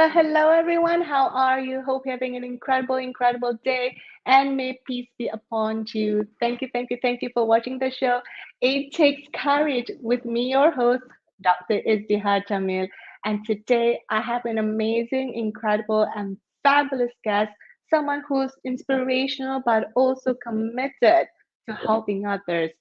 Hello, everyone. How are you? Hope you're having an incredible day, and may peace be upon you. Thank you for watching the show. It takes courage with me, your host, Dr. Izdihar Jamil. And today I have an amazing, incredible, and fabulous guest, someone who's inspirational but also committed to helping others.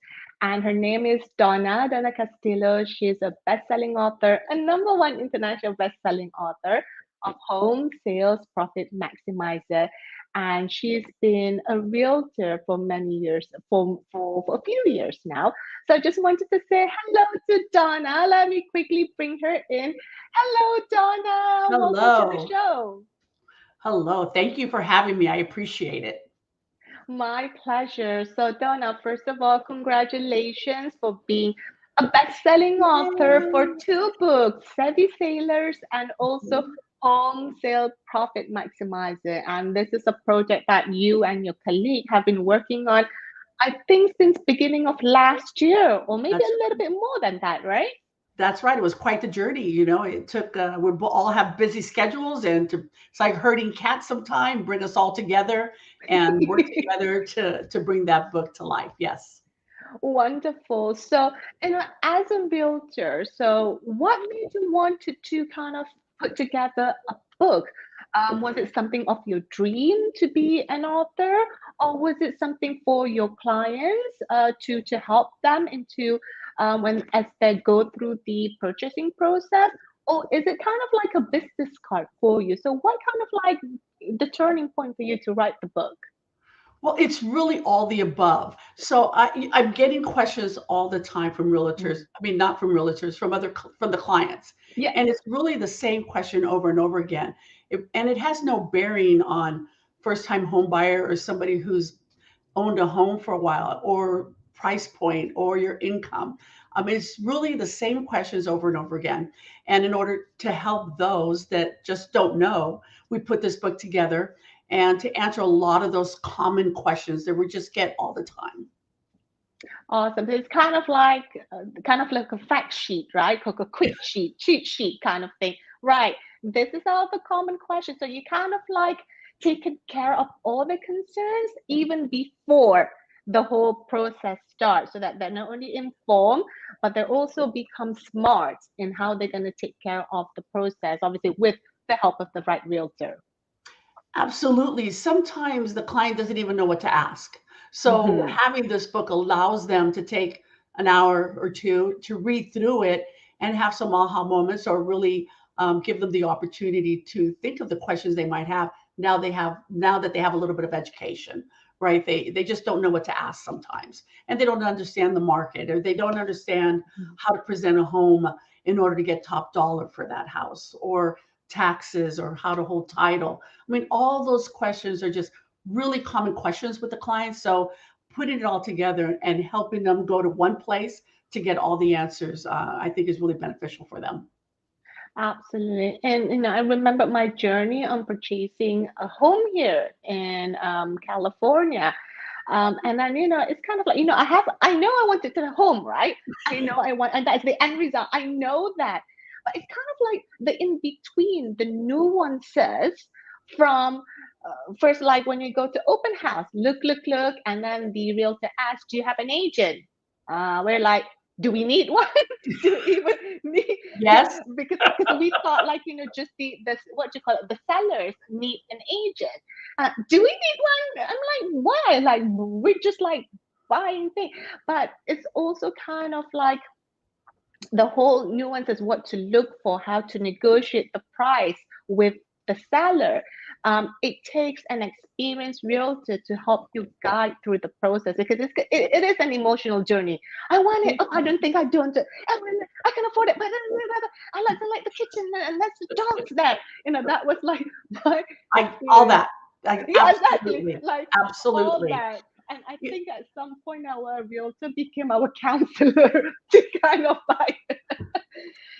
And her name is Donna Castillo. She's a best-selling author, a number one international best-selling author of Home Sales Profit Maximizer. And she's been a realtor for many years, for a few years now. So I just wanted to say hello to Donna. Let me quickly bring her in. Hello, Donna. Welcome to the Hello. show. Hello. Thank you for having me. I appreciate it. My pleasure. So, Donna, first of all, congratulations for being a best-selling author for Yay. two books, Savvy Sailors and also Mhm. Home Sale Profit Maximizer. And this is a project that you and your colleague have been working on, I think, since beginning of last year, or maybe That's a little bit more than that, right? that's right. It was quite the journey. It took all have busy schedules, and it's like herding cats sometime, bring us all together and work together to bring that book to life. Yes. Wonderful. So, as a realtor, so what made you want to kind of put together a book? Was it something of your dream to be an author, or was it something for your clients to help them into when as they go through the purchasing process, or is it kind of like a business card for you? So, what kind of like the turning point for you to write the book? Well, it's really all the above. So I'm getting questions all the time from realtors. Mm. I mean, not from realtors, from the clients, Yeah. and it's really the same question over and over again. And it has no bearing on first-time home buyer or somebody who's owned a home for a while, or price point, or your income. I mean, it's really the same questions over and over again. And in order to help those that just don't know, we put this book together and to answer a lot of those common questions that we just get all the time. Awesome. So it's kind of like a fact sheet, right? Like a quick sheet, cheat sheet kind of thing. Right. This is all the common questions. So you kind of like taken care of all the concerns even before the whole process starts, so that they're not only informed, but they also become smart in how they're going to take care of the process, obviously with the help of the right realtor. Absolutely. Sometimes the client doesn't even know what to ask. So Hmm. having this book allows them to take an hour or two to read through it and have some aha moments, or really give them the opportunity to think of the questions they might have. Now that they have a little bit of education, right? They just don't know what to ask sometimes, and they don't understand the market, or they don't understand how to present a home in order to get top dollar for that house, or taxes, or how to hold title. I mean, all those questions are just really common questions with the clients. So putting it all together and helping them go to one place to get all the answers, I think is really beneficial for them. Absolutely. And I remember my journey on purchasing a home here in California. And then, it's kind of like, I know I wanted to home, right? I know I want, and that's the end result. I know that. But it's kind of like the in between, the nuances from first, like when you go to open house, look, and then the realtor asks, do you have an agent? We're like, do we need one? Do we even need? Yes. Because we thought like just the what do you call it, the sellers need an agent. Do we need one? I'm like, why? Like, we're just like buying things. But it's also kind of like the whole nuance is what to look for, how to negotiate the price with the seller. It takes an experienced realtor to help you guide through the process because it is an emotional journey. I want it. Oh, I don't think I don't. I can afford it, but I like the kitchen and that's the dogs there. That was like my All experience. that. Like Yeah, exactly. absolutely, Like all absolutely. that. And I think at some point our realtor became our counselor to kind of like,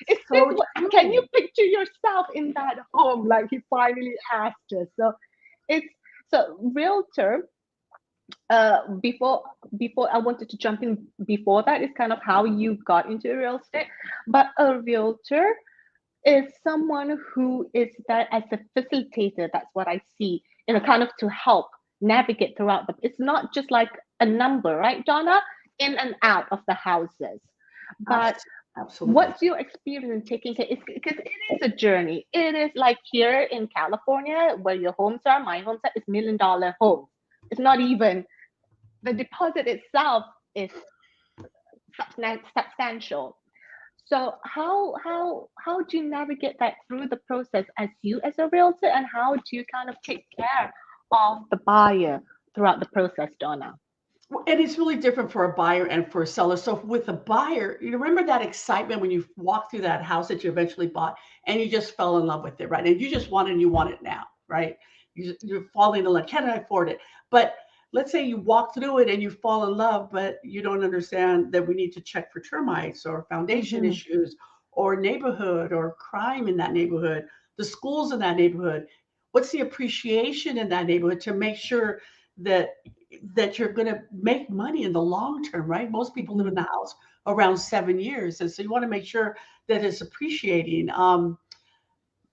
is this So what, can you true. picture yourself in that home? Like he finally asked us. So it's, so realtor, before I wanted to jump in before that is kind of how you got into real estate. But a realtor is someone who is there as a facilitator. That's what I see, kind of to help navigate throughout it's not just like a number, right, Donna? In and out of the houses. But Absolutely. what's your experience in taking care? Because it is a journey. It is like here in California, where your homes are, my homes are, it's $1 million homes. It's not even the deposit itself is substantial. So how do you navigate that through the process as you as a realtor, and how do you kind of take care of the buyer throughout the process, Donna? And it's really different for a buyer and for a seller. So with a buyer, you remember that excitement when you walk through that house that you eventually bought and you just fell in love with it, right? And you just want it and you want it now, right? You're falling in love. Can I afford it? But let's say you walk through it and you fall in love, but you don't understand that we need to check for termites or foundation Mm-hmm. issues or neighborhood or crime in that neighborhood, the schools in that neighborhood. What's the appreciation in that neighborhood to make sure that you're going to make money in the long term, right? Most people live in Mm-hmm. the house around 7 years, and so you want to make sure that it's appreciating.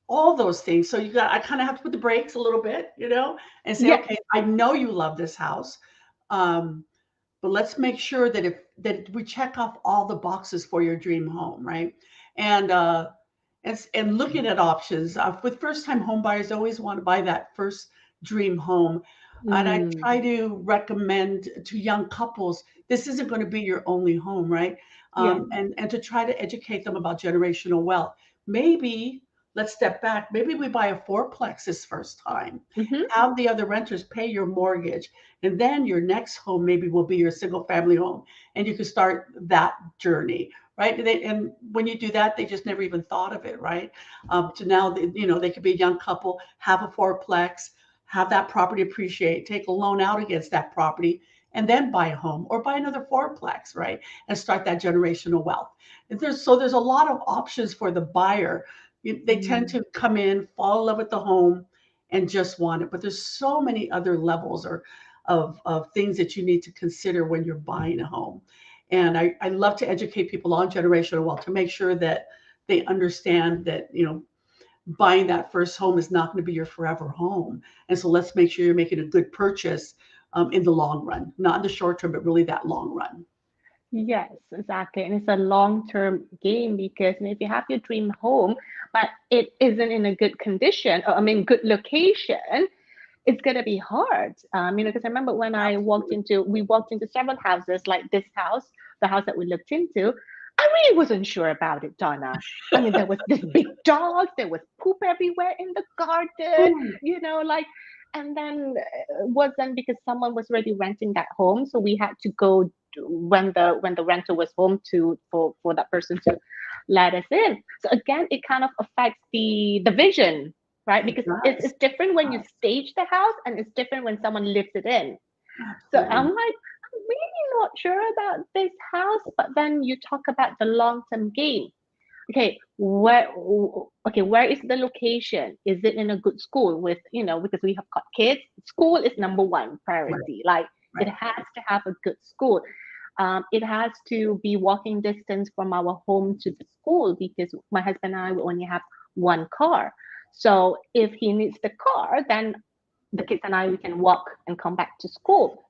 All those things. So I kind of have to put the brakes a little bit, and say, Yes. okay, I know you love this house, um, but let's make sure that we check off all the boxes for your dream home, right? And and looking at options with first time home buyers, always want to buy that first dream home. And I Mm. try to recommend to young couples, this isn't going to be your only home, right? Yes. And to try to educate them about generational wealth. Maybe let's step back. Maybe we buy a fourplex this first time, Mm-hmm. have the other renters pay your mortgage, and then your next home maybe will be your single family home, and you can start that journey, right? And when you do that, they just never even thought of it, right? To now, they could be a young couple, have a fourplex, have that property appreciate, take a loan out against that property, and then buy a home or buy another fourplex, right? And start that generational wealth. And there's a lot of options for the buyer. They tend Mm. to come in, fall in love with the home, and just want it. But there's so many other levels or of things that you need to consider when you're buying a home. And I love to educate people on generational wealth to make sure that they understand that, buying that first home is not going to be your forever home. And so let's make sure you're making a good purchase in the long run, not in the short term, but really that long run. Yes, exactly. And it's a long-term game because if you have your dream home, but it isn't in a good condition, or I mean, good location, it's gonna be hard. Because I remember when Absolutely. we walked into several houses, like this house, the house that we looked into. I really wasn't sure about it, Donna. I mean, there was this big dog, there was poop everywhere in the garden, Ooh, like, and then wasn't because someone was already renting that home, so we had to go when the renter was home to for that person to let us in. So again, it kind of affects the vision, right? it Because does. it's different when you It stage the house and it's different when someone lives it in. So I'm Absolutely. like, I'm really not sure about this house, but then you talk about the long-term gain. Okay, where is the location? Is it in a good school with, because we have got kids, school is number one Right, priority. Like it right. has to have a good school. It has to be walking distance from our home to the school because my husband and I will only have one car. So if he needs the car, then the kids and I we can walk and come back to school.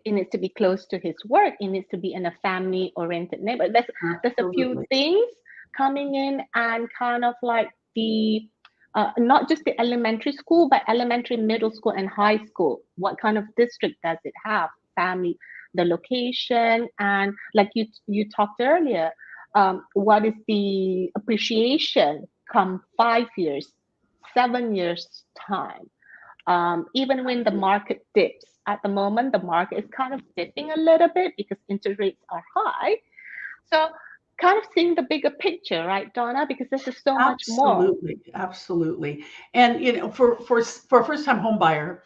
It needs to be close to his work. It needs to be in a family oriented neighborhood. There's a few Absolutely. things coming in and kind of like the not just the elementary school, but elementary, middle school, and high school. What kind of district does it have? Family, the location, and like you talked earlier, what is the appreciation come 5 years, 7 years time? Even when the market dips, at the moment the market is kind of dipping a little bit because interest rates are high. So kind of seeing the bigger picture, right, Donna? Because this is so much more. Absolutely, absolutely. And for a first time home buyer,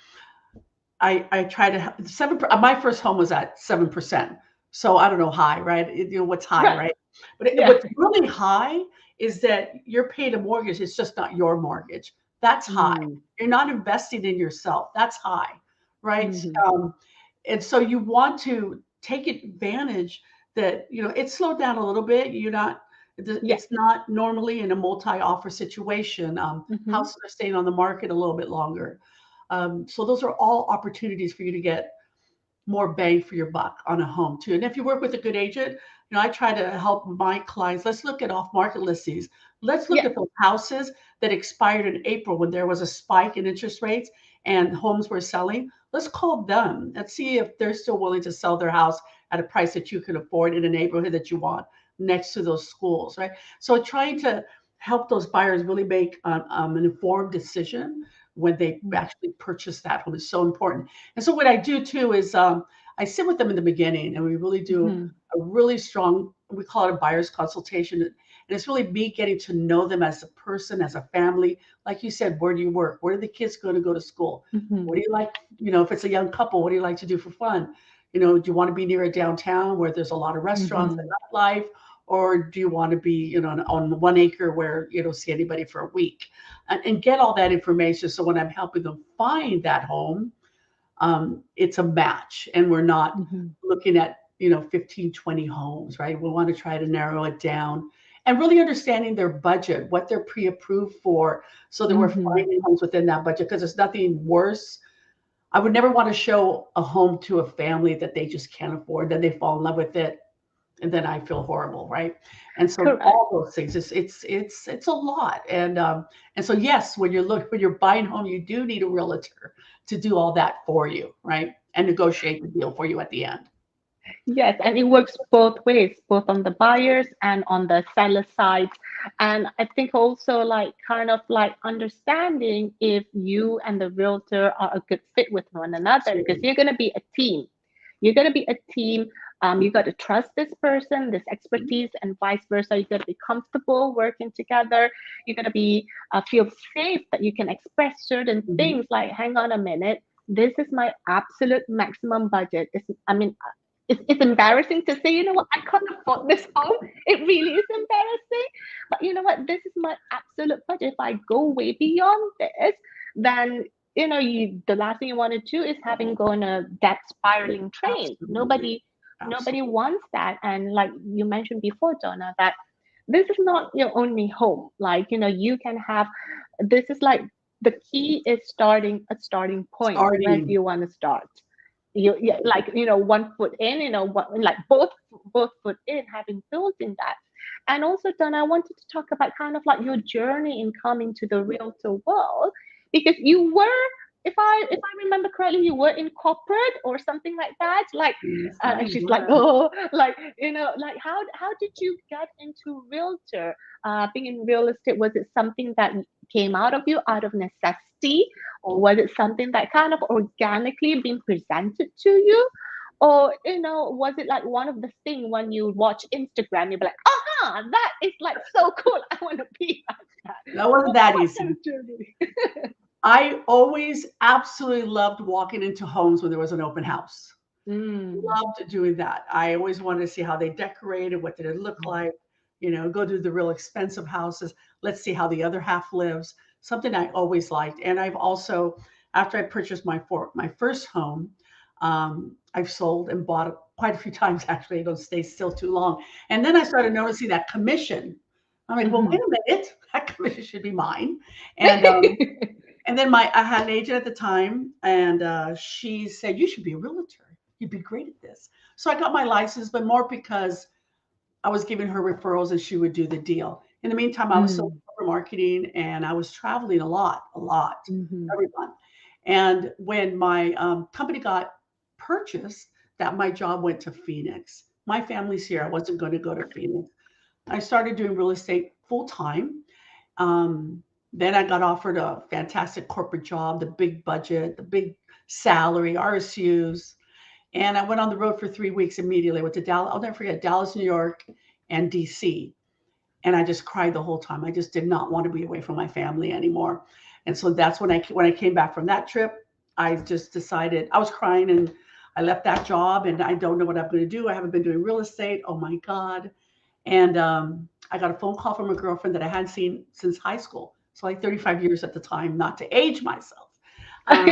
I try to 7. My first home was at 7%. So I don't know high, right? What's high, Right. right? But Yeah. what's really high is that you're paid a mortgage. It's just not your mortgage. That's high. Mm, You're not investing in yourself. That's high, right? mhm. Um, and so you want to take advantage that it slowed down a little bit. Yes. It's not normally in a multi-offer situation. Mhm. Houses are staying on the market a little bit longer. So those are all opportunities for you to get more bang for your buck on a home too. And if you work with a good agent, I try to help my clients. Let's look at off-market listings. Let's look Yes. at those houses that expired in April when there was a spike in interest rates and homes were selling. Let's call them and see if they're still willing to sell their house at a price that you can afford in a neighborhood that you want next to those schools, right? So trying to help those buyers really make an informed decision when they Mm, actually purchase that home is so important. And so what I do too is I sit with them in the beginning and we really do mhm. a really strong, we call it a buyer's consultation. And it's really me getting to know them as a person, as a family. Like you said, where do you work? Where are the kids going to go to school? What Mhm. do you like? If it's a young couple, what do you like to do for fun? Do you want to be near a downtown where there's a lot of restaurants and Mhm. nightlife? Or do you want to be, on 1 acre where you don't see anybody for a week? And get all that information. So when I'm helping them find that home, it's a match and we're not Mhm. looking at 15, 20 homes, right? We want to try to narrow it down and really understanding their budget, what they're pre-approved for, so that we're Mhm. finding homes within that budget, because there's nothing worse. I would never want to show a home to a family that they just can't afford, then they fall in love with it, and then I feel horrible, right? And so Correct. all those things, it's a lot. And so yes, when you're buying home, you do need a realtor to do all that for you, right? And negotiate the deal for you at the end. Yes, and it works both ways, both on the buyers and on the seller side. And I think also like kind of like understanding if you and the realtor are a good fit with one another because Absolutely. you're going to be a team. You're going to be a team. You got to trust this person, this expertise, and vice versa. You got to be comfortable working together. You're going to be feel safe that you can express certain Mhm. things like, hang on a minute, this is my absolute maximum budget. I mean, it's embarrassing to say, you know what, I can't afford this home. It really is embarrassing. But you know what, this is my absolute budget. If I go way beyond this, then the last thing you want to do is having go on a debt spiraling train. Absolutely. Nobody Absolutely. wants that. And like you mentioned before, Donna, that this is not your only home. Like, you can have this is like the key is starting a starting point. Where do Starting. you want to start? Yeah, like 1 foot in, like both foot in, having built in that. And also, Don, I wanted to talk about kind of like your journey in coming to the realtor world, because you were, if I remember correctly, you were in corporate or something like that. Like, Yes, and I she's like, was. oh, like like how did you get into realtor? Being in real estate, was it something that came out of you out of necessity, or was it something that kind of organically being presented to you? Or, was it like one of the thing when you watch Instagram, you'll be like, aha, that is like so cool. I want to be like that. That wasn't that What kind easy. of journey? I always absolutely loved walking into homes when there was an open house. Mm, Loved doing that. I always wanted to see how they decorated, what did it look like, go to the real expensive houses. Let's see how the other half lives. Something I always liked. And I've also, after I purchased my first home, I've sold and bought it quite a few times. Actually, I don't stay still too long. And then I started noticing that commission. I'm like, well, wait mhm. a minute, that commission should be mine. And and then I had an agent at the time, and she said, "You should be a realtor. You'd be great at this." So I got my license, but more because I was giving her referrals and she would do the deal. In the meantime, I was still Mm, for marketing, and I was traveling a lot, Mm-hmm. every month. And when my company got purchased, that my job went to Phoenix. My family's here. I wasn't going to go to Phoenix. I started doing real estate full time. Then I got offered a fantastic corporate job, the big budget, the big salary, RSUs. And I went on the road for 3 weeks immediately. I went to Dallas, I'll never forget, Dallas, New York, and DC. And I just cried the whole time. I just did not want to be away from my family anymore. And so that's when I came back from that trip, I just decided I was crying and I left that job and I don't know what I'm going to do. I haven't been doing real estate. Oh my God. And I got a phone call from a girlfriend that I hadn't seen since high school. So like 35 years at the time, not to age myself. Um,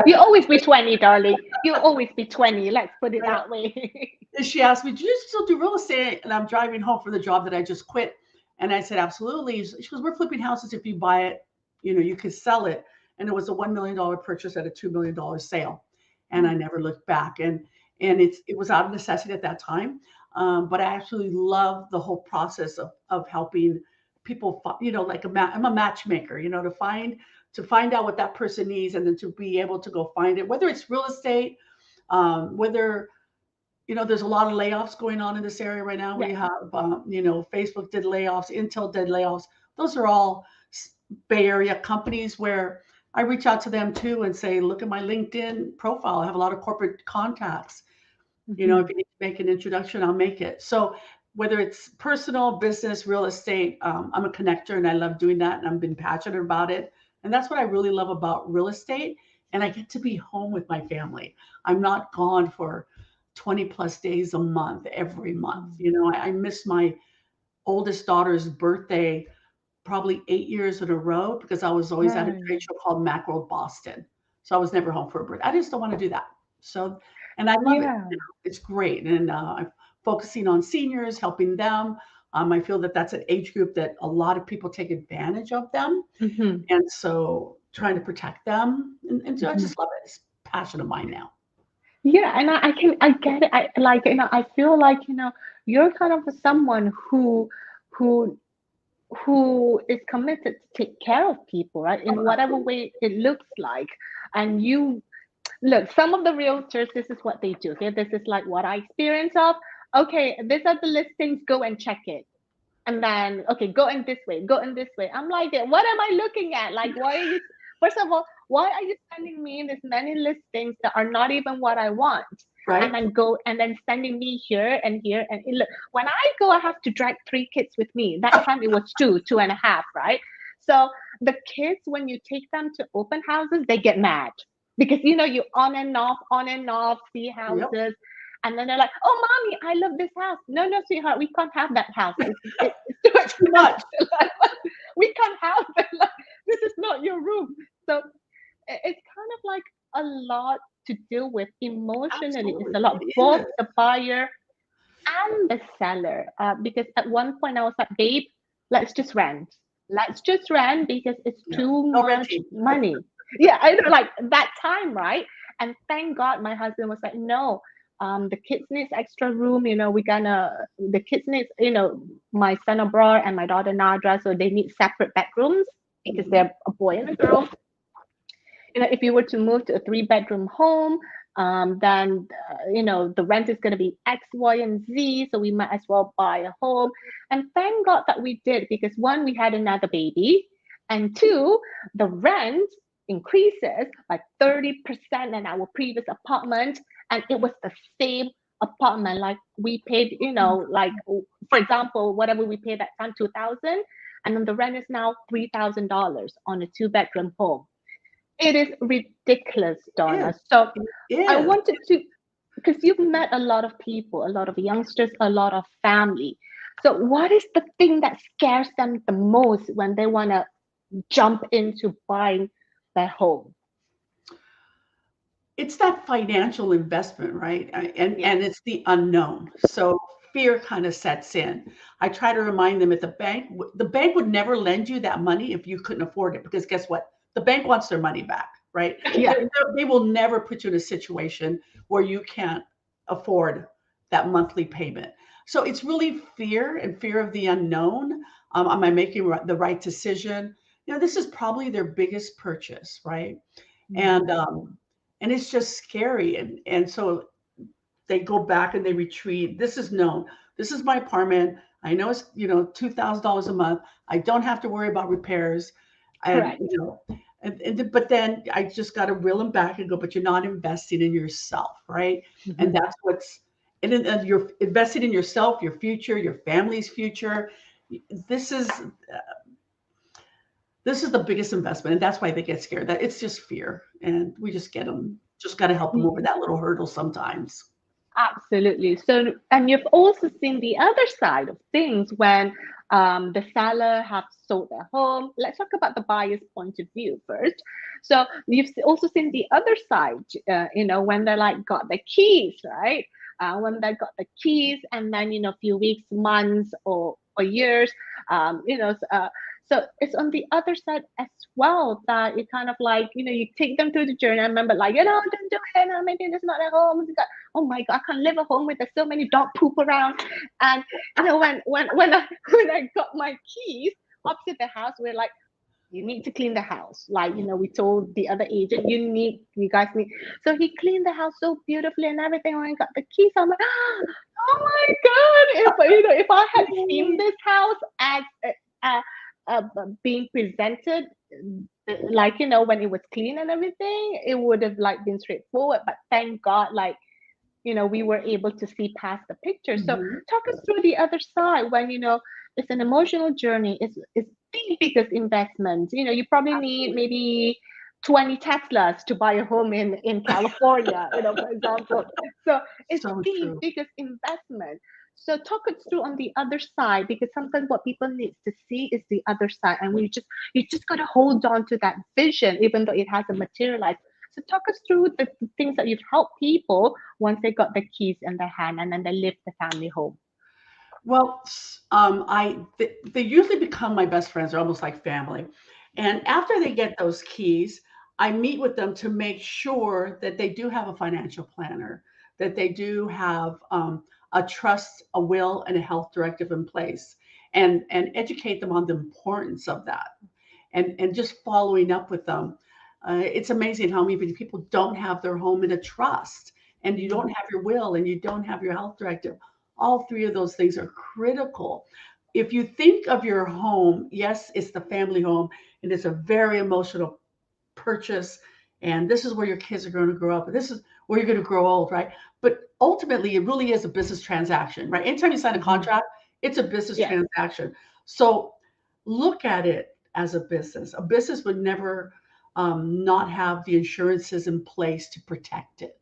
You'll always be 20, darling. You'll always be 20. Let's put it that way. and she asked me, "Do you still do real estate?" And I'm driving home from the job that I just quit. And I said, "Absolutely." She goes, "We're flipping houses. If you buy it, you could sell it." And it was a $1 million purchase at a $2 million sale. And I never looked back. And it was out of necessity at that time. But I absolutely love the whole process of helping people, like I'm a matchmaker, to find out what that person needs and then to be able to go find it, whether it's real estate, whether there's a lot of layoffs going on in this area right now. Yeah. We have, Facebook did layoffs, Intel did layoffs. Those are all Bay Area companies where I reach out to them too and say, look at my LinkedIn profile. I have a lot of corporate contacts. Mm-hmm. If you need to make an introduction, I'll make it. So whether it's personal, business, real estate, I'm a connector and I love doing that and I've been passionate about it. And that's what I really love about real estate. And I get to be home with my family. I'm not gone for 20 plus days a month, every month. I miss my oldest daughter's birthday probably 8 years in a row because I was always at a Right. trade show called Macworld Boston. So I was never home for a birthday. I just don't want to do that. So, and I love it. Yeah. It's great. And I'm focusing on seniors, helping them. I feel that that's an age group that a lot of people take advantage of them. Mm-hmm. And so trying to protect them. And so I Mm-hmm. just love it. It's a passion of mine now. Yeah, and I get it. I like, I feel like, you're kind of someone who who is committed to take care of people, right? In Oh, whatever absolutely. way it looks like. And you look, some of the realtors, this is what they do. Okay, this is like what I experience of. Okay, these are the listings, go and check it. And then, okay, go in this way, go in this way. I'm like, what am I looking at? Like, why are you, first of all, why are you sending me this many listings that are not even what I want? And Right? then sending me here and here. And look, when I go, I have to drag three kids with me. That time it was two and a half, right? So the kids, when you take them to open houses, they get mad because, you on and off, see Yep. houses. And then they're like, "Oh, mommy, I love this house." No, no, sweetheart, we can't have that house. It's too Too much. expensive. Like, we can't have it. Like, this is not your room. So it's kind of like a lot to deal with emotionally. It's Absolutely. a lot, It both is. the buyer and the seller. Because at one point I was like, "Babe, let's just rent. Let's just rent because it's Yeah. too No much renting. money." Yeah, I know, like that time, right? And thank God my husband was like, "No, the kids needs extra room. The kids needs, my son abroad and my daughter Nadra, so they need separate bedrooms because Mhm. they're a boy and a girl. If you were to move to a three-bedroom home, then the rent is going to be X, Y, and Z. So we might as well buy a home. And thank God that we did because one, we had another baby, and two, the rent increases by 30% in our previous apartment, and it was the same apartment. Like we paid, like for example, whatever we paid that time, 2,000, and then the rent is now $3,000 on a two-bedroom home. It is ridiculous, It Donna. is. So It I is. wanted to, because you've met a lot of people, a lot of youngsters, a lot of family. So what is the thing that scares them the most when they want to jump into buying their home? It's that financial investment, right? And Yeah. and it's the unknown. So fear kind of sets in. I try to remind them at the bank would never lend you that money if you couldn't afford it because guess what? The bank wants their money back, right? Yeah. They will never put you in a situation where you can't afford that monthly payment. So it's really fear and fear of the unknown. Am I making the right decision? This is probably their biggest purchase, right? And Mhm. it's just scary. And so they go back and they retreat. This is known. This is my apartment. I know it's $2,000 a month. I don't have to worry about repairs, and Correct. but then I just got to reel them back and go. But you're not investing in yourself, right? And Mhm. that's what's and you're investing in yourself, your future, your family's future. This is this is the biggest investment, and that's why they get scared. That it's just fear, and we just get them. Just got to help them over that little hurdle sometimes. Absolutely. So, and you've also seen the other side of things when the seller have sold their home. Let's talk about the buyer's point of view first. So, you've also seen the other side, when they're like got the keys, right? When they got the keys, and then a few weeks, months, or years, so it's on the other side as well that it kind of like you take them through the journey. I remember like don't do it. No, maybe it's not at home. Oh my god, I can't live at home with there's so many dog poop around. And when I when I got my keys opposite the house, we're like, you need to clean the house. Like, we told the other agent, you guys need. So he cleaned the house so beautifully and everything. When I got the keys, I'm like, oh my god! If I had seen this house as uh, being presented, like when it was clean and everything, it would have like been straightforward. But thank God, like we were able to see past the picture. So Mhm. talk us through the other side when it's an emotional journey. It's the biggest investment. You probably need Absolutely. maybe 20 Teslas to buy a home in California, for example. So it's So the true. biggest investment. So talk us through on the other side because sometimes what people need to see is the other side, and you just gotta hold on to that vision, even though it hasn't materialized. So talk us through the things that you've helped people once they got the keys in their hand and then they live the family home. Well, they usually become my best friends. They're almost like family. And after they get those keys, I meet with them to make sure that they do have a financial planner, that they do have a trust, a will, and a health directive in place, and educate them on the importance of that, and just following up with them. It's amazing how many people don't have their home in a trust, and you don't Mhm. have your will, and you don't have your health directive. All three of those things are critical. If you think of your home, yes, it's the family home, and it's a very emotional purchase, and this is where your kids are going to grow up, and this is where you're going to grow old, right? But ultimately, it really is a business transaction, right? Anytime you sign a Mhm. contract, it's a business Yes. transaction. So look at it as a business. A business would never not have the insurances in place to protect it,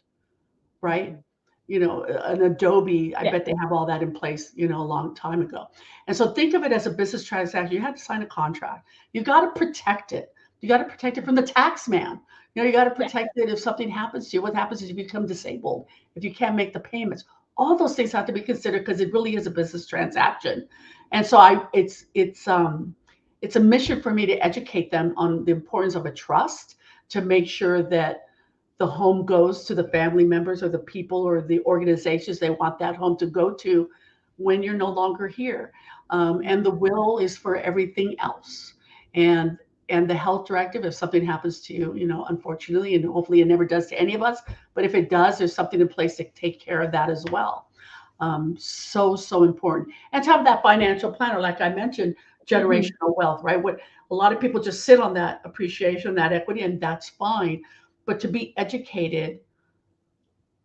right? Mhm. An Adobe, I Yes. bet they have all that in place, a long time ago. And so think of it as a business transaction. You have to sign a contract. You got to protect it. You got to protect it from the tax man. You got to Yes. protect it if something happens to you. What happens is you become disabled, if you can't make the payments. All those things have to be considered because it really is a business transaction. And so it's a mission for me to educate them on the importance of a trust, to make sure that the home goes to the family members or the people or the organizations they want that home to go to when you're no longer here. And the Mhm. will is for everything else. And and the health directive, if something happens to you, unfortunately, and hopefully it never does to any of us, but if it does, there's something in place to take care of that as well. So important. And to have that financial planner, like I mentioned, Mhm. generational wealth, right? What a lot of people just sit on that appreciation, that equity, and that's fine. But to be educated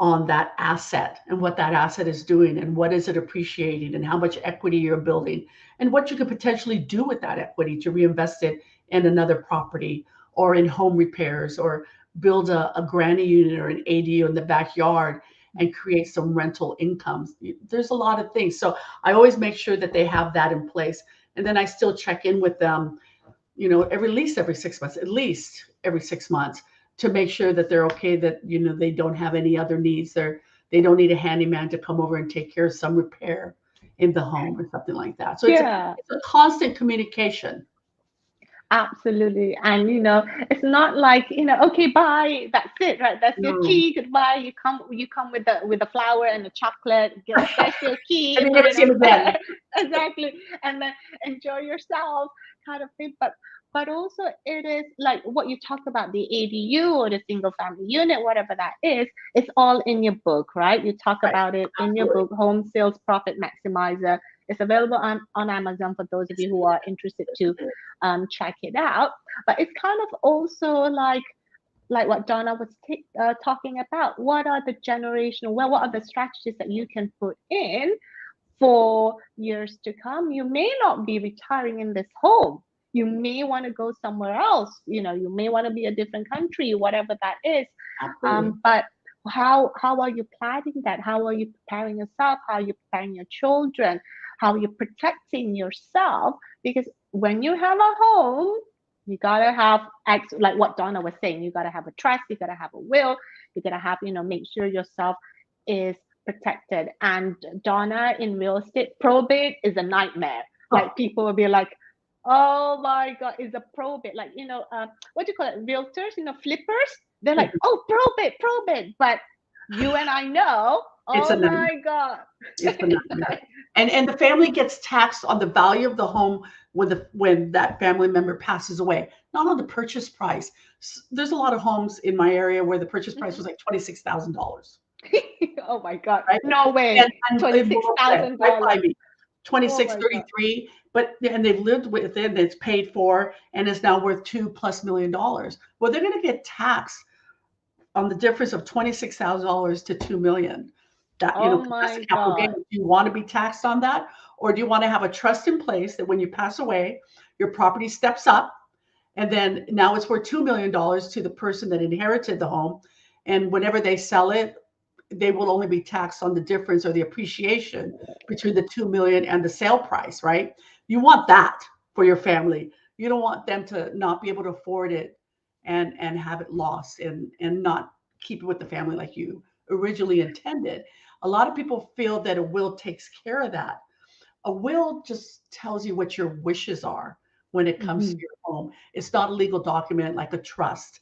on that asset and what that asset is doing and what is it appreciating and how much equity you're building and what you could potentially do with that equity to reinvest it in another property or in home repairs or build a granny unit or an ADU in the backyard and create some rental incomes. There's a lot of things. So I always make sure that they have that in place. And then I still check in with them, every at least every 6 months, at least every 6 months, to make sure that they're okay, that they don't have any other needs. They don't need a handyman to come over and take care of some repair in the home or something like that. So it's a Yeah. it's a constant communication. Absolutely. And it's not like, okay, bye, that's it, right? That's your No. key, goodbye. You come with the flower and the chocolate. There's your key, And you put never it see him on again. there. Exactly. And then enjoy yourself kind of thing. But also it is like what you talk about, the ADU or the single family unit, whatever that is, it's all in your book, right? You talk Right. about it in your Absolutely. book, Home Sales Profit Maximizer. It's available on Amazon for those of you who are interested to check it out. But it's kind of also like what Donna was talking about. What are the generational? Well, what are the strategies that you can put in for years to come? You may not be retiring in this home. You may want to go somewhere else. You may want to be a different country, whatever that is. Absolutely. But how are you planning that? How are you preparing yourself? How are you preparing your children? How are you protecting yourself? Because when you have a home, you gotta have like what Donna was saying. You gotta have a trust. You gotta have a will. You gotta have make sure yourself is protected. And Donna, in real estate, probate is a nightmare. Oh, Like people will be like, "Oh my God, is a probate?" Like what do you call it? Realtors, flippers. They're like, "Oh, probate, probate," but you and I know, it's a oh nightmare. my God. It's a nightmare. And the family gets taxed on the value of the home when that family member passes away, not on the purchase price. There's a lot of homes in my area where the purchase price was like $26,000, Oh my God. right? No way. And in Wilmington, right $26,000. by me, Oh 26, my God. 33, and they've lived with it, and it's paid for, and is now worth $2+ million. Well, they're going to get taxed on the difference of $26,000 to $2 million. That, Oh 'cause that's the my capital gain. God. Do you want to be taxed on that, or do you want to have a trust in place that when you pass away, your property steps up, and then now it's worth $2 million to the person that inherited the home, and whenever they sell it, they will only be taxed on the difference or the appreciation between the 2 million and the sale price, right? You want that for your family. You don't want them to not be able to afford it and have it lost and not keep it with the family like you originally intended. A lot of people feel that a will takes care of that. A will just tells you what your wishes are when it comes to Mhm. your home. It's not a legal document like a trust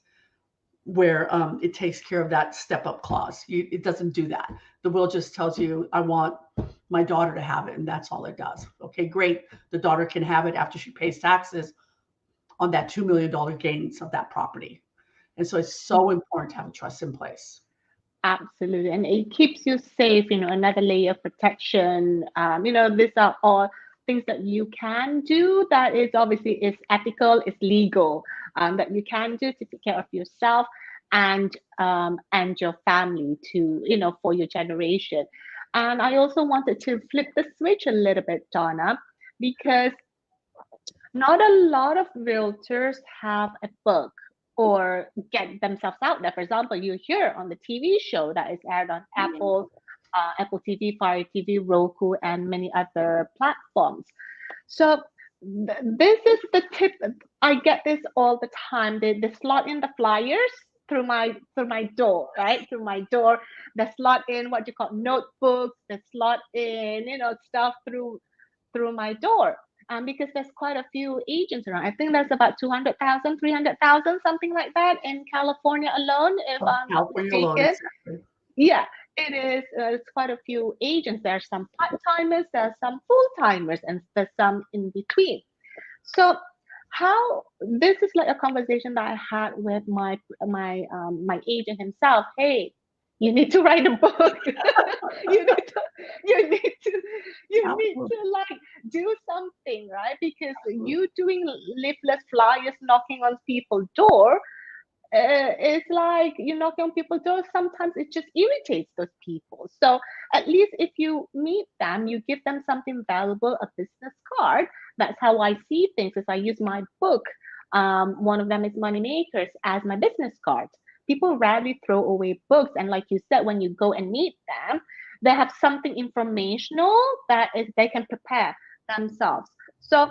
where it takes care of that step up clause. It doesn't do that. The will just tells you, I want my daughter to have it, and that's all it does. Okay, great. The daughter can have it after she pays taxes on that $2 million gains of that property. And so it's so important to have a trust in place. Absolutely. And it keeps you safe, another layer of protection. These are all things that you can do that is obviously is ethical, is legal, that you can do to take care of yourself and your family to, for your generation. And I also wanted to flip the switch a little bit, Donna, because not a lot of realtors have a book or get themselves out there. For example, you hear on the TV show that is aired on Apple TV, Fire TV, Roku, and many other platforms. So this is the tip. I get this all the time. They slot in the flyers through my door, right? Through my door. They slot in what you call notebooks. They slot in, stuff through my door. Because there's quite a few agents around. I think there's about 200,000, 300,000, something like that in California alone, if Oh, I'm not California alone, mistaken. exactly. Yeah, it is. It's quite a few agents. There are some part timers, there are some full timers, and there's some in between. So, how this is like a conversation that I had with my agent himself. Hey, you need to write a book. you need to you need to you need Absolutely. to like do something, right? Because you doing leafless flyers knocking on people's door, it's like you knock on people's doors. Sometimes it just irritates those people. So at least if you meet them, you give them something valuable, a business card. That's how I see things. Is I use my book. One of them is Money Makers as my business card. People rarely throw away books, and like you said, when you go and meet them, they have something informational that is they can prepare themselves. So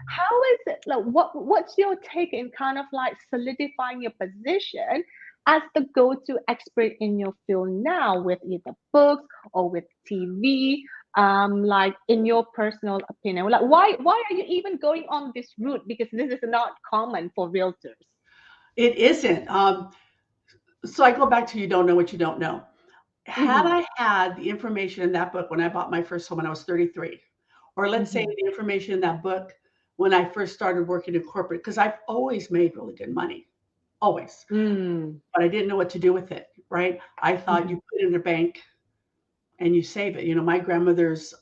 how is it like what's your take in kind of like solidifying your position as the go-to expert in your field now with either books or with TV? like in your personal opinion, like why are you even going on this route? Because this is not common for realtors. It isn't. So I go back to you don't know what you don't know. Had Mm-hmm. I had the information in that book when I bought my first home when I was 33, or let's say Mm-hmm. the information in that book when I first started working in corporate, because I've always made really good money, always, Mm. but I didn't know what to do with it, right? I thought Mm-hmm. you put it in a bank and you save it. My grandmother's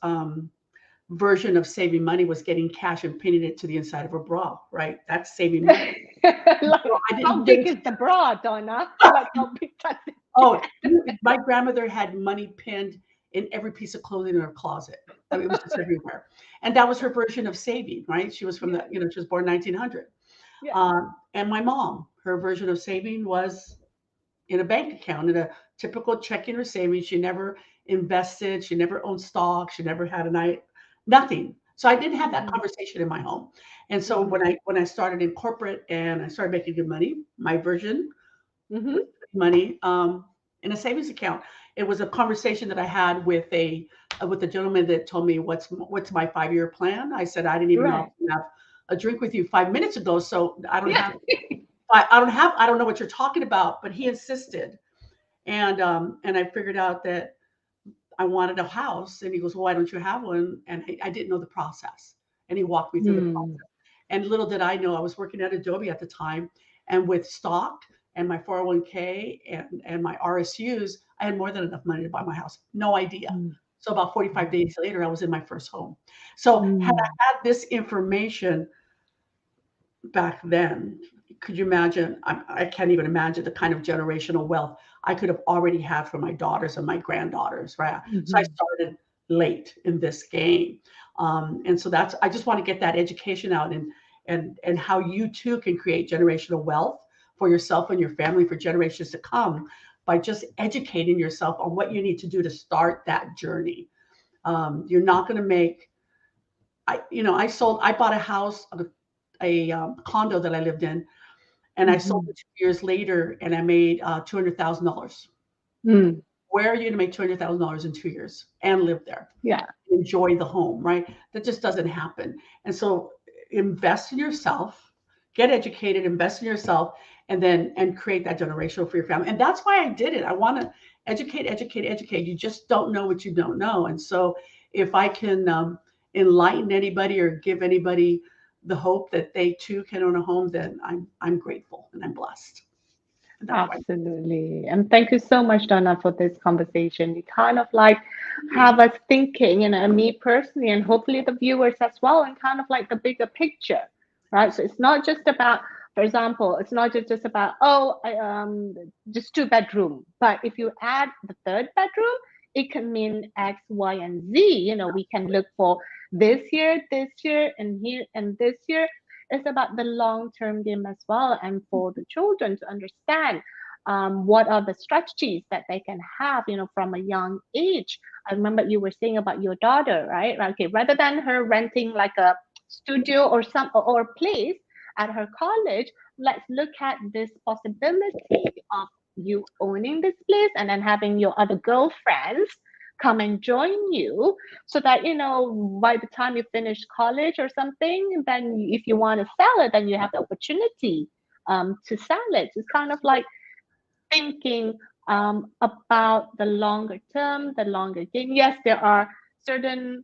version of saving money was getting cash and pinning it to the inside of her bra, right? That's saving money. Like, So I how didn't big think, is the bra, Donna? Like, how big does it oh, get? my grandmother had money pinned in every piece of clothing in her closet. I mean, it was just everywhere. And that was her version of saving, right? She was from Yeah, she was born 1900. yeah. And my mom, her version of saving was in a bank account, in a typical checking or savings. She never invested. She never owned stock. She never had a night, nothing. So I didn't have that Mm-hmm. conversation in my home. And so Mm-hmm. when I started in corporate and I started making good money, my version Mm-hmm. was money in a savings account. It was a conversation that I had with a gentleman that told me what's my 5-year plan. I said I didn't even know I was Right. gonna have a drink with you 5 minutes ago, so Yeah. I don't know what you're talking about. But he insisted, and I figured out that I wanted a house, and he goes, well, why don't you have one? And I didn't know the process, and he walked me through the Mm. process. And little did I know, I was working at Adobe at the time, and with stock and my 401k and my RSUs, I had more than enough money to buy my house. No idea. Mm. So about 45 days later, I was in my first home. So had I Mm. had this information back then, could you imagine? I can't even imagine the kind of generational wealth I could have already had for my daughters and my granddaughters, right? So I Mm-hmm. started late in this game. And so I just want to get that education out, and how you too can create generational wealth for yourself and your family for generations to come by just educating yourself on what you need to do to start that journey. You're not going to make, I bought a house, a condo that I lived in, and I sold Mm-hmm. it 2 years later, and I made $200,000. Mm. Where are you going to make $200,000 in 2 years and live there, Yeah. enjoy the home, right? That just doesn't happen. And so, invest in yourself, get educated, invest in yourself, and create that generational for your family. And that's why I did it. I want to educate, educate, educate. You just don't know what you don't know. And so, if I can enlighten anybody or give anybody the hope that they too can own a home, then I'm grateful and I'm blessed. And that's why. Absolutely. And thank you so much, Donna, for this conversation. You kind of like have us thinking, and me personally, and hopefully the viewers as well, and kind of like the bigger picture, right? So it's not just about, for example, it's not just about, oh, just two bedroom. But if you add the third bedroom, it can mean X, Y, and Z. We can look for this year, and here, and this year. It's about the long term game as well, and for the children to understand what are the strategies that they can have, from a young age. I remember you were saying about your daughter, right? Okay, rather than her renting like a studio or or place at her college, let's look at this possibility of you owning this place and then having your other girlfriends come and join you, so that by the time you finish college or something, then if you want to sell it, then you have the opportunity to sell it. It's kind of like thinking about the longer term, the longer game. Yes, there are certain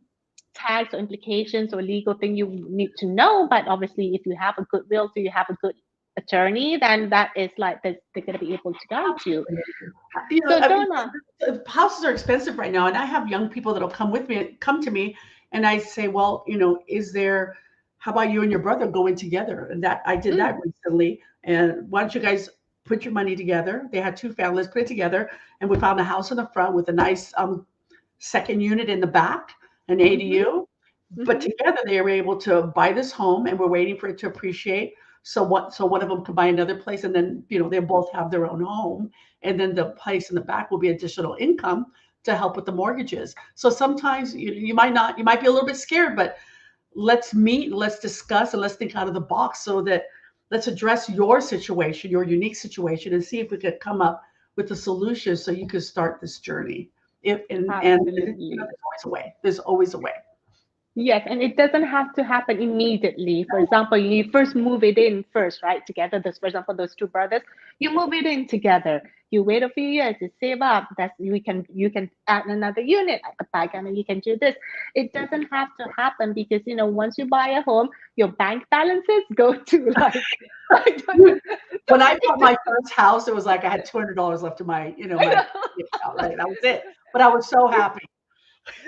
tax or implications or legal thing you need to know, but obviously, if you have a good realtor, you have a good attorney, then that is like they're going to be able to guide you. So, I mean, Donna. houses are expensive right now, and I have young people that'll come to me, and I say, well, is there? How about you and your brother going together? And that I did that Mm, recently. And why don't you guys put your money together? They had two families, put it together, and we found a house in the front with a nice second unit in the back, an mhm, ADU. But mhm, together they were able to buy this home, and we're waiting for it to appreciate. So one of them could buy another place, and then they both have their own home, and then the place in the back will be additional income to help with the mortgages. So sometimes you might be a little bit scared, but let's meet, let's discuss, and let's think out of the box so that let's address your situation, your unique situation, and see if we could come up with a solution so you could start this journey. And Absolutely. there's always a way. There's always a way. Yes, and it doesn't have to happen immediately. For example, you first move it in first, right? Together. This, for example, those two brothers, you move it in together. You wait a few years, you save up. That's you can add another unit at the back, and then you can do this. It doesn't have to happen because once you buy a home, your bank balances go to like I don't know, When I bought my 20. first house, it was like I had $200 left in my, I my know. account, right? That was it. But I was so happy.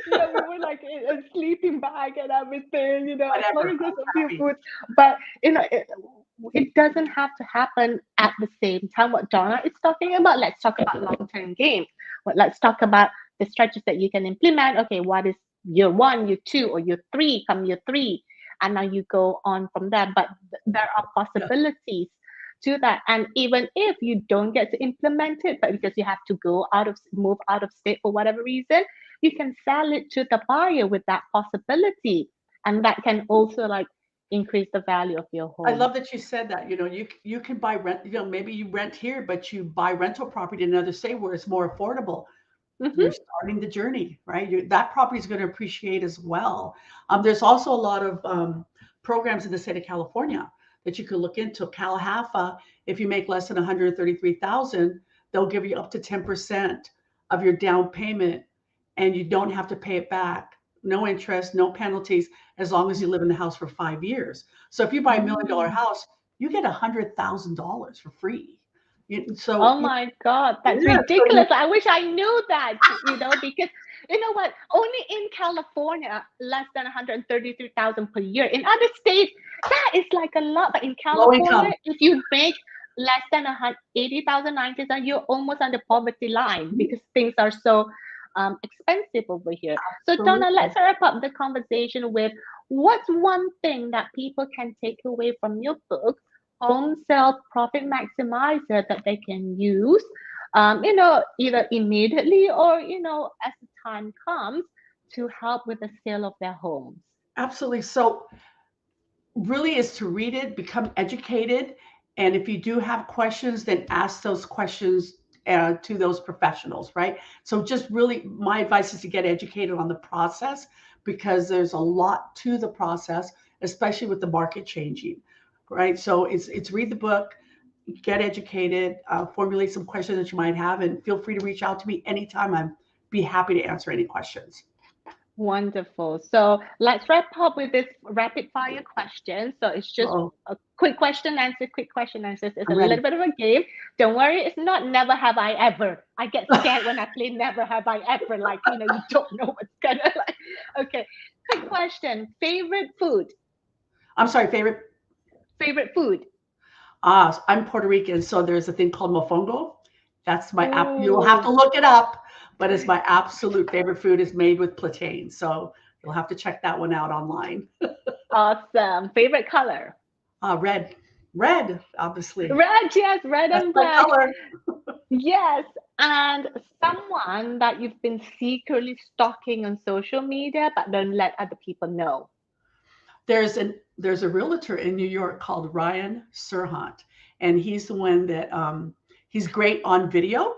Yeah, we were like in a sleeping bag and everything, as long Whatever. as I there's was a few happy. foods. But it doesn't have to happen at the same time. What Donna is talking about, let's talk about long-term game. Let's talk about the strategies that you can implement. Okay, what is year one, year two, or year three? Come year three, and now you go on from there. But there are Yeah. possibilities to that, and even if you don't get to implement it, but because you have to move out of state for whatever reason, you can sell it to the buyer with that possibility, and that can also like increase the value of your I home. love that you said that. You can buy rent, maybe you rent here, but you buy rental property in another state where it's more affordable. You're Hmm. starting the journey, right? That property is going to appreciate as well. There's also a lot of programs in the state of California that you could look into. Calahafa, if you make less than 133,000, they'll give you up to 10% of your down payment, and you don't have to pay it back. No interest, no penalties, as long as you live in the house for 5 years. So if you buy $1 million Mm. house, you get $100,000 for free. So Oh my God, that's yeah, so you ridiculous. I wish I knew that, because you know what? Only in California, less than 133,000 per year. In other states, that is like a lot. But in low California, income. if you make less than 80,000, 90,000, you're almost on the poverty line because things are so expensive over here. So, Donna, Absolutely. let's wrap up the conversation with what's one thing that people can take away from your book, home sale profit maximizer, that they can use, either immediately or, as the time comes to help with the sale of their homes. Absolutely. So really is to read it, become educated, and if you do have questions, then ask those questions to those professionals, right? So just really, my advice is to get educated on the process because there's a lot to the process, especially with the market changing, right? So it's read the book, get educated, formulate some questions that you might have, and feel free to reach out to me anytime. I'd be happy to answer any questions. Wonderful. So let's wrap up with this rapid fire question. So it's just Oh, a quick question answer, quick question answers. It's I'm a ready. little bit of a game. Don't worry, it's not never have I ever. I get scared when I play never have I ever. Like, you don't know what's gonna like. Okay. Quick question. Favorite food? I'm sorry, favorite. Favorite food? I'm Puerto Rican, so there's a thing called mofongo. That's my app. You'll have to Ooh, look it up, but it's my absolute favorite food. Is made with plantain, so you'll have to check that one out online. awesome. Favorite color? Red, red, obviously. Red, yes, red That's and my black. color. Yes, and someone that you've been secretly stalking on social media but don't let other people know. There's a realtor in New York called Ryan Serhant, and he's the one that he's great on video.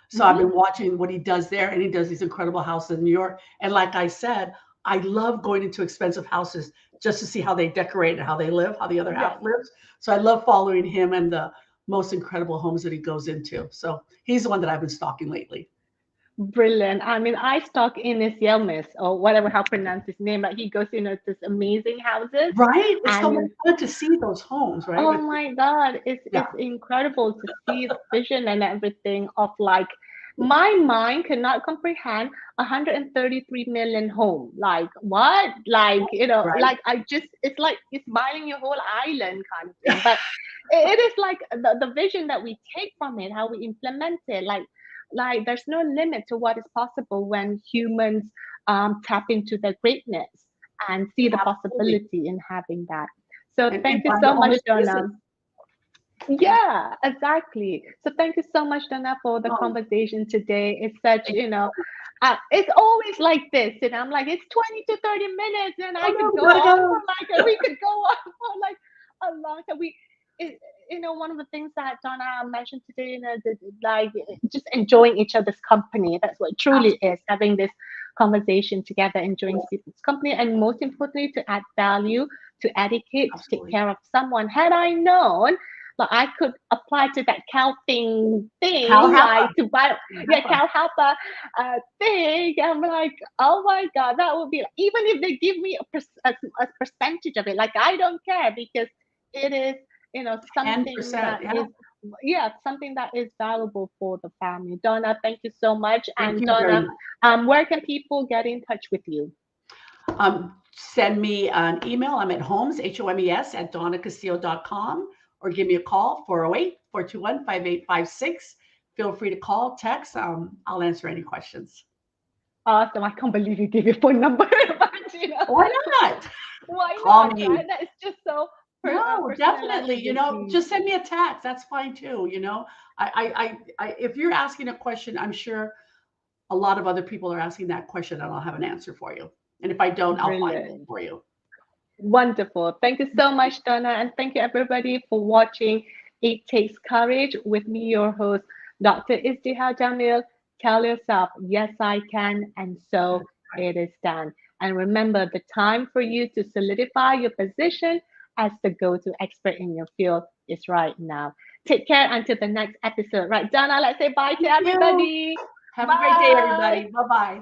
So I've Hmm. been watching what he does there, and he does these incredible houses in New York. And like I said, I love going into expensive houses just to see how they decorate and how they live, how the other Yes, half lives. So I love following him and the most incredible homes that he goes into. So he's the one that I've been stalking lately. brilliant. I mean, I stalk Ines Yilmaz or whatever how to pronounce his name, but he goes, this amazing houses, Right? It's so much and fun to see those homes, right? oh With my God, yeah, it's incredible to see the vision and everything of like my mind cannot comprehend 133 million home. Like what? Like, right. like I just it's like it's buying your whole island kind of thing. But it is like the vision that we take from it, how we implement it. Like there's no limit to what is possible when humans tap into their greatness and see the Absolutely. possibility in having that. So And thank you buy so your own much, as Donna. pieces. Yeah. Yeah, exactly. So thank you so much, Donna, for the Oh, conversation today. It's such, thank you so much. it's always like this, and I'm like, it's 20 to 30 minutes, and Oh I no, could we go gotta on go. for like, we could go on for like a long time. it, one of the things that Donna mentioned today, like just enjoying each other's company. That's what it truly is, Absolutely. having this conversation together, enjoying people's company, and most importantly, to add value, to educate, to take Absolutely. care of someone. Had I known, like I could apply to that counting Cal thing, Hapa. like to buy, Cal yeah, Hapa. cow helper thing. I'm like, oh my god, that would be even if they give me a percentage of it, like I don't care because it is something 10%. that Yeah. is, yeah, something that is valuable for the family. Donna, thank you so much. Thank And you very Donna, much. where can people get in touch with you? Send me an email. I'm at homes, HOMES, at donnacastillo.com, or give me a call, 408-421-5856. Feel free to call, text. I'll answer any questions. Awesome. I can't believe you gave your phone number. But, Why not? why Call not, me. right? That is just so No, personalized definitely. to this need. Just send me a text. That's fine too. If you're asking a question, I'm sure a lot of other people are asking that question, and I'll have an answer for you. And if I don't, I'll find it Brilliant. for you. Wonderful. Thank you so much, Donna. And thank you, everybody, for watching It Takes Courage with me, your host, Dr. Izdihar Jamil. Tell yourself, yes, I can. And so Right. it is done. And remember, the time for you to solidify your position as the go to expert in your field is right now. Take care until the next episode. Right, Donna, let's say bye to Thank you. everybody. Have a great day, Bye. everybody. Bye bye.